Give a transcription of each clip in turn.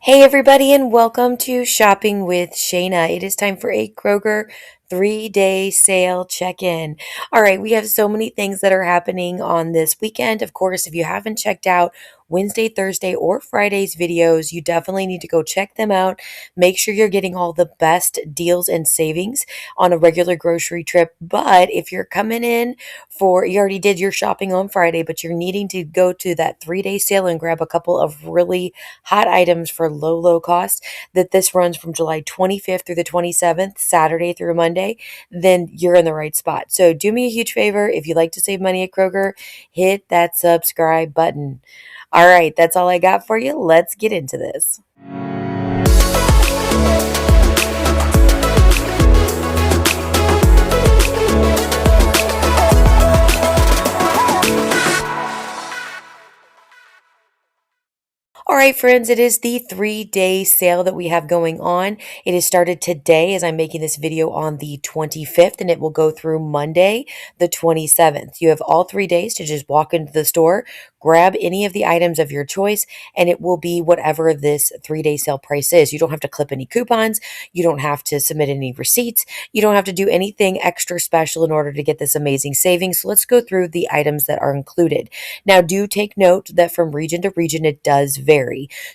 Hey everybody, and welcome to Shopping with Shana. It is time for a Kroger 3-day sale check-in. All right, we have so many things that are happening on this weekend. Of course, if you haven't checked out Wednesday, Thursday, or Friday's videos, you definitely need to go check them out. Make sure you're getting all the best deals and savings on a regular grocery trip. But if you're coming in you already did your shopping on Friday, but you're needing to go to that 3-day sale and grab a couple of really hot items for low, low cost, that this runs from July 25th through the 27th, Saturday through Monday, then you're in the right spot. So do me a huge favor. If you like to save money at Kroger, hit that subscribe button. All right, that's all I got for you. Let's get into this. All right, friends, it is the 3-day sale that we have going on. It has started today as I'm making this video on the 25th, and it will go through Monday, the 27th. You have all 3 days to just walk into the store, grab any of the items of your choice, and it will be whatever this 3-day sale price is. You don't have to clip any coupons. You don't have to submit any receipts. You don't have to do anything extra special in order to get this amazing savings. So let's go through the items that are included. Now, do take note that from region to region, it does vary.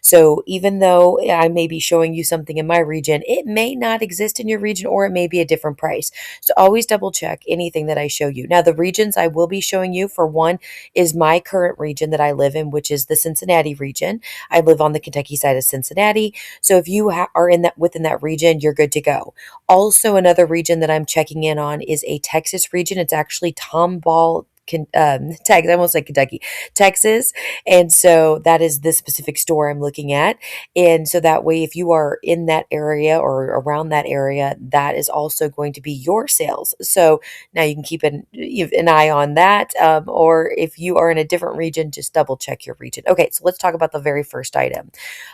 So even though I may be showing you something in my region, it may not exist in your region, or it may be a different price. So always double check anything that I show you. Now, the regions I will be showing you, for one, is my current region that I live in, which is the Cincinnati region. I live on the Kentucky side of Cincinnati. So if you are in that within that region, you're good to go. Also, another region that I'm checking in on is a Texas region. It's actually Tomball, Texas, I almost like Kentucky, Texas. And so that is the specific store I'm looking at. And so that way, if you are in that area or around that area, that is also going to be your sales. So now you can keep an eye on that. Or if you are in a different region, just double check your region. Okay, so let's talk about the very first item.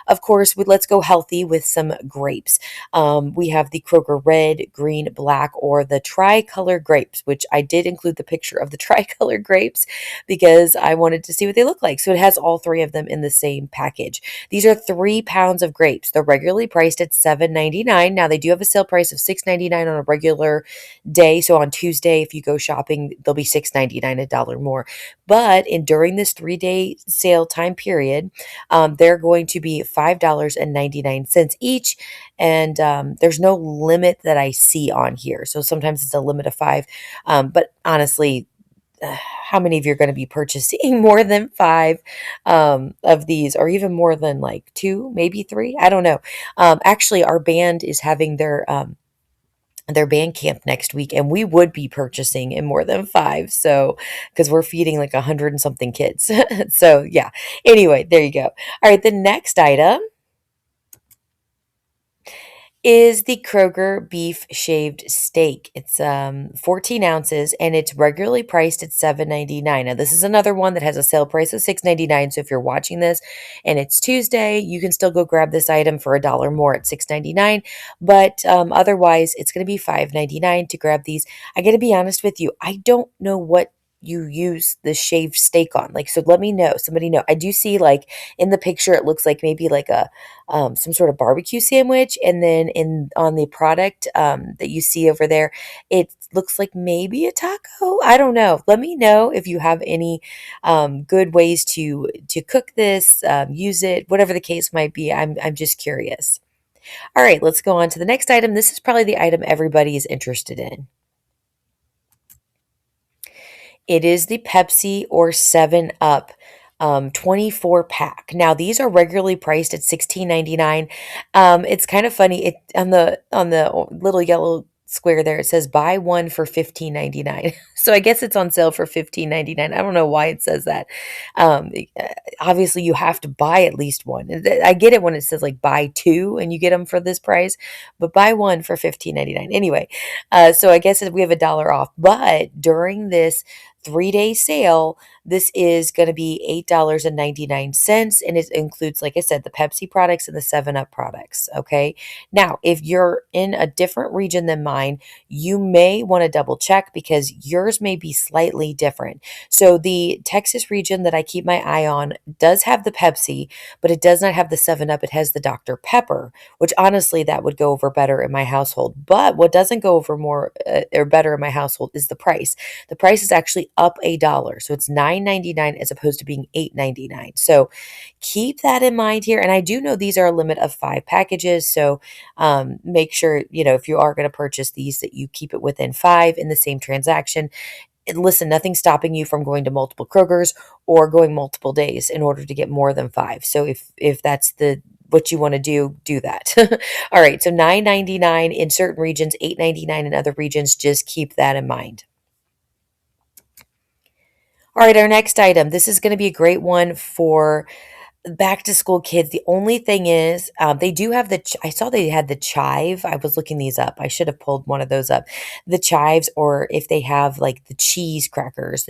Of course, let's go healthy with some grapes. We have the Kroger red, green, black, or the tricolor grapes, which I did include the picture of the tricolor grapes because I wanted to see what they look like. So it has all three of them in the same package. These are 3 pounds of grapes. They're regularly priced at $7.99. Now they do have a sale price of $6.99 on a regular day. So on Tuesday, if you go shopping, they'll be $6.99, $1 more. But during this 3-day sale time period, they're going to be $5.99 each. And there's no limit that I see on here. So sometimes it's a limit of 5. But honestly, how many of you are going to be purchasing more than 5 of these, or even more than like 2, maybe 3? I don't know. Actually, our band is having their band camp next week, and we would be purchasing in more than 5. So, because we're feeding like 100 and something kids. So, yeah. Anyway, there you go. All right, the next item is the Kroger beef shaved steak. It's 14 ounces, and it's regularly priced at $7.99. Now, this is another one that has a sale price of $6.99. So if you're watching this and it's Tuesday, you can still go grab this item for $1 more at $6.99. But otherwise, it's going to be $5.99 to grab these. I got to be honest with you, I don't know what you use the shaved steak on. Like, so let me know. Somebody know. I do see, like, in the picture, it looks like maybe like a some sort of barbecue sandwich, and then on the product that you see over there, it looks like maybe a taco. I don't know. Let me know if you have any good ways to cook this, use it, whatever the case might be. I'm just curious. All right, let's go on to the next item. This is probably the item everybody is interested in. It is the Pepsi or 7 Up 24 pack. Now these are regularly priced at $16.99. It's kind of funny. It on the little yellow square there, it says buy one for $15.99. So I guess it's on sale for $15.99. I don't know why it says that. Um, uh, Obviously you have to buy at least one. I get it when it says like buy 2 and you get them for this price, but buy one for $15.99. Anyway, so I guess we have $1 off. But during this 3-day sale, This is going to be $8.99, and it includes, like I said, the Pepsi products and the 7 Up products. Okay. Now, if you're in a different region than mine, you may want to double check because yours may be slightly different. So the Texas region that I keep my eye on does have the Pepsi, but it does not have the 7 Up. It has the Dr. Pepper, which honestly, that would go over better in my household. But what doesn't go over more or better in my household is the price. The price is actually up $1. So it's $9.99 as opposed to being $8.99. So keep that in mind here. And I do know these are a limit of 5 packages. So make sure, if you are going to purchase these, that you keep it within 5 in the same transaction. And listen, nothing's stopping you from going to multiple Krogers or going multiple days in order to get more than 5. So if that's the what you want to do that. All right, so $9.99 in certain regions, $8.99 in other regions. Just keep that in mind. All right, our next item. This is going to be a great one for back to school kids. The only thing is, they do have I saw they had the chive. I was looking these up. I should have pulled one of those up. The chives, or if they have like the cheese crackers,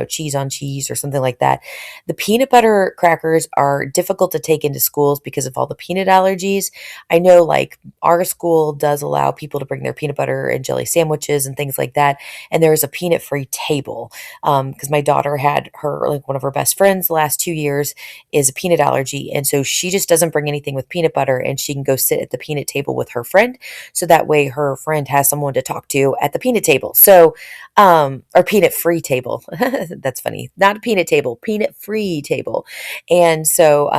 cheese on cheese or something like that. The peanut butter crackers are difficult to take into schools because of all the peanut allergies. I know like our school does allow people to bring their peanut butter and jelly sandwiches and things like that. And there's a peanut free table. Because my daughter had like one of her best friends the last 2 years is a peanut allergy. And so she just doesn't bring anything with peanut butter, and she can go sit at the peanut table with her friend. So that way her friend has someone to talk to at the peanut table. So, or peanut free table. That's funny. Not a peanut table, peanut free table. And so,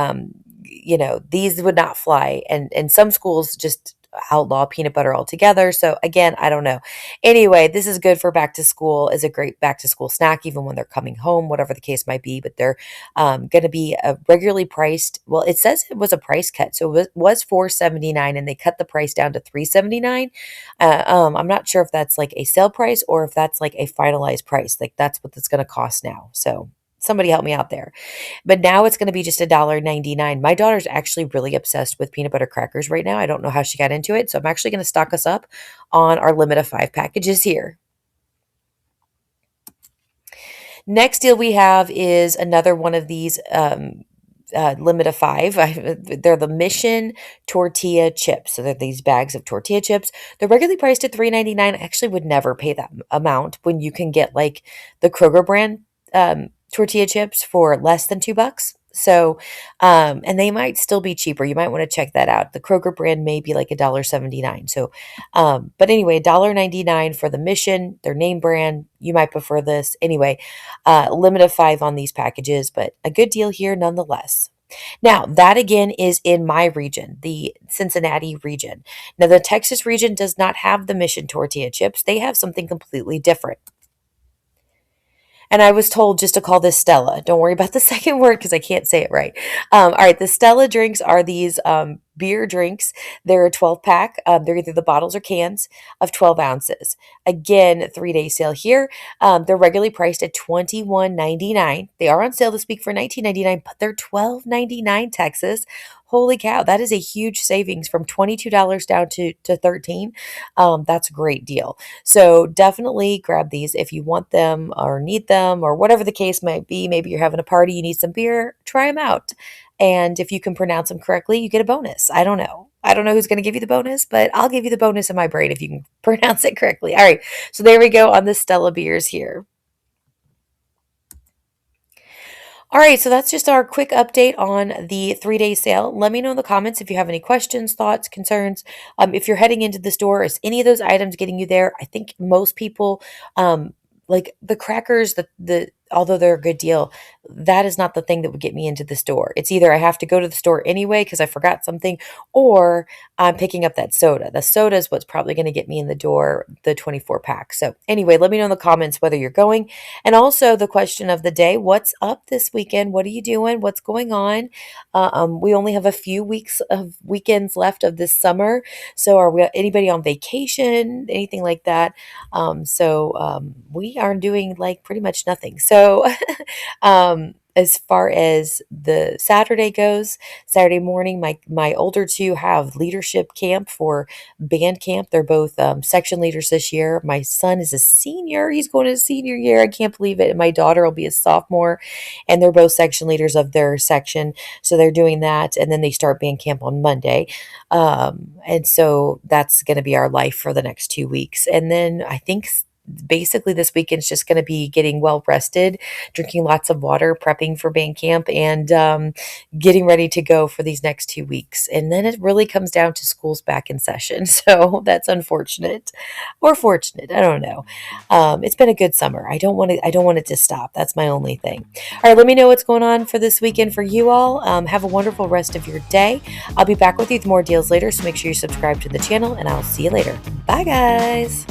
these would not fly. And some schools just outlaw peanut butter altogether. So again, I don't know. Anyway, this is good for back to school, is a great back to school snack, even when they're coming home, whatever the case might be. But they're going to be regularly priced. Well, it says it was a price cut. So it was $4.79 and they cut the price down to $3.79. I'm not sure if that's like a sale price or if that's like a finalized price. Like that's what it's going to cost now. So somebody help me out there. But now it's going to be just $1.99. My daughter's actually really obsessed with peanut butter crackers right now. I don't know how she got into it. So I'm actually going to stock us up on our limit of 5 packages here. Next deal we have is another one of these limit of 5. They're the Mission tortilla chips. So they're these bags of tortilla chips. They're regularly priced at $3.99. I actually would never pay that amount when you can get like the Kroger brand tortilla chips for less than $2. So, and they might still be cheaper. You might want to check that out. The Kroger brand may be like $1.79. So, but anyway, $1.99 for the Mission, their name brand. You might prefer this. Anyway, limit of 5 on these packages, but a good deal here nonetheless. Now, that again is in my region, the Cincinnati region. Now, the Texas region does not have the Mission tortilla chips. They have something completely different. And I was told just to call this Stella. Don't worry about the second word because I can't say it right. All right, the Stella drinks are these beer drinks. They're a 12 pack. They're either the bottles or cans of 12 ounces. Again, 3-day sale here. They're regularly priced at $21.99. They are on sale this week for $19.99, but they're $12.99, Texas. Holy cow, that is a huge savings from $22 down to $13. That's a great deal. So definitely grab these if you want them or need them or whatever the case might be. Maybe you're having a party, you need some beer, try them out. And if you can pronounce them correctly, you get a bonus. I don't know. I don't know who's going to give you the bonus, but I'll give you the bonus in my brain if you can pronounce it correctly. All right. So there we go on the Stella beers here. All right, so that's just our quick update on the 3-day sale. Let me know in the comments if you have any questions, thoughts, concerns. If you're heading into the store, is any of those items getting you there? I think most people, like the crackers, the although they're a good deal, that is not the thing that would get me into the store. It's either I have to go to the store anyway because I forgot something, or I'm picking up that soda. The soda is what's probably going to get me in the door, the 24 pack. So anyway, let me know in the comments whether you're going. And also the question of the day, what's up this weekend? What are you doing? What's going on? We only have a few weeks of weekends left of this summer. So are we anybody on vacation, anything like that? We are doing like pretty much nothing. So as far as the Saturday goes, Saturday morning, my older two have leadership camp for band camp. They're both section leaders this year. My son is a senior; he's going to his senior year. I can't believe it. And my daughter will be a sophomore, and they're both section leaders of their section, so they're doing that. And then they start band camp on Monday, and so that's going to be our life for the next 2 weeks. And then I think basically this weekend's just going to be getting well rested, drinking lots of water, prepping for band camp, and getting ready to go for these next 2 weeks. And then it really comes down to school's back in session. So that's unfortunate or fortunate. I don't know. It's been a good summer. I don't want it to stop. That's my only thing. All right, let me know what's going on for this weekend for you all. Have a wonderful rest of your day. I'll be back with you with more deals later, so make sure you subscribe to the channel, and I'll see you later. Bye, guys.